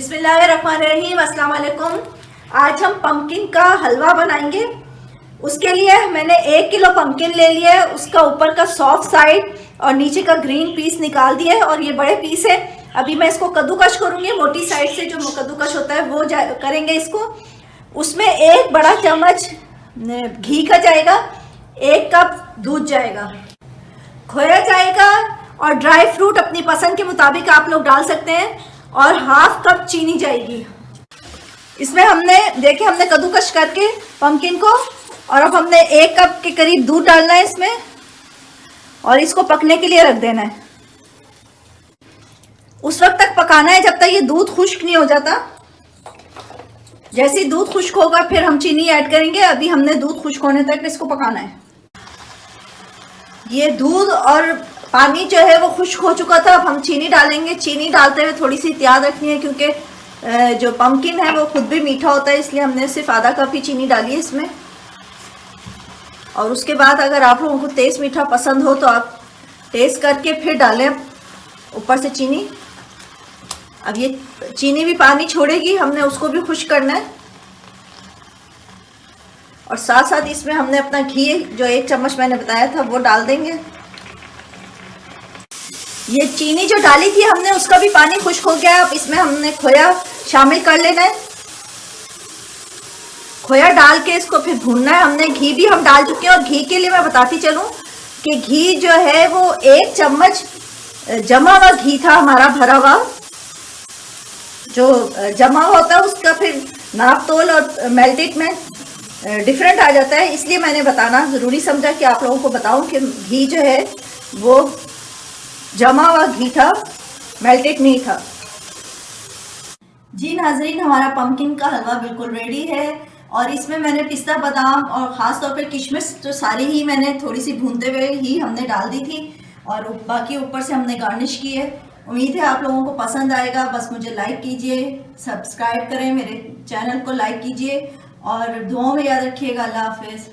बिस्मिल्लाहिर्रहमानिर्रहीम, अस्सलाम वालेकुम। आज हम पम्पकिन का हलवा बनाएंगे। उसके लिए मैंने 1 किलो पम्पकिन ले लिया है। उसका ऊपर का सॉफ्ट साइड और नीचे का ग्रीन पीस निकाल दिया है और ये बड़े पीस है। अभी मैं इसको कद्दूकश करूँगी, मोटी साइड से जो कद्दूकश होता है वो करेंगे इसको। उसमें 1 बड़ा चम्मच घी का जाएगा, 1 कप दूध जाएगा, खोया जाएगा और ड्राई फ्रूट अपनी पसंद के मुताबिक आप लोग डाल सकते हैं और 1/2 कप चीनी जाएगी। इसमें हमने कद्दूकश करके पम्पकिन को, और अब हमने 1 कप के करीब दूध डालना है इसमें और इसको पकने के लिए रख देना है। उस वक्त तक पकाना है जब तक ये दूध खुश्क नहीं हो जाता। जैसे ही दूध खुश्क होगा फिर हम चीनी ऐड करेंगे। अभी हमने दूध खुश्क होने तक इसको पकाना है। ये दूध और पानी जो है वो खुश्क हो चुका था। अब हम चीनी डालेंगे। चीनी डालते हुए थोड़ी सी एहतियात रखनी है क्योंकि जो पम्पकिन है वो खुद भी मीठा होता है, इसलिए हमने सिर्फ आधा कप ही चीनी डाली है इसमें। और उसके बाद अगर आप लोगों को तेज़ मीठा पसंद हो तो आप टेस्ट करके फिर डालें ऊपर से चीनी। अब ये चीनी भी पानी छोड़ेगी, हमने उसको भी खुश्क करना है। और साथ साथ इसमें हमने अपना घी जो 1 चम्मच मैंने बताया था वो डाल देंगे। ये चीनी जो डाली थी हमने उसका भी पानी खुश्क हो गया। अब इसमें हमने खोया शामिल कर लेना है। खोया डाल के इसको फिर भूनना है। हमने घी भी हम डाल चुके हैं। और घी के लिए मैं बताती चलूं कि घी जो है वो 1 चम्मच जमा हुआ घी था हमारा, भरा हुआ। जो जमा होता है उसका फिर नाप तोल और मेल्टेड में डिफरेंट आ जाता है, इसलिए मैंने बताना ज़रूरी समझा कि आप लोगों को बताऊं कि घी जो है वो जमा हुआ घी था, मेल्टेड नहीं था। जी नाजरीन, हमारा पम्पकिन का हलवा बिल्कुल रेडी है। और इसमें मैंने पिस्ता, बादाम और ख़ास तौर पे किशमिश जो सारी ही मैंने थोड़ी सी भूनते हुए ही हमने डाल दी थी और बाकी ऊपर से हमने गार्निश की है। उम्मीद है आप लोगों को पसंद आएगा। बस मुझे लाइक कीजिए, सब्सक्राइब करें, मेरे चैनल को लाइक कीजिए और दुआओं में याद रखिएगा। अल्लाह हाफिज़।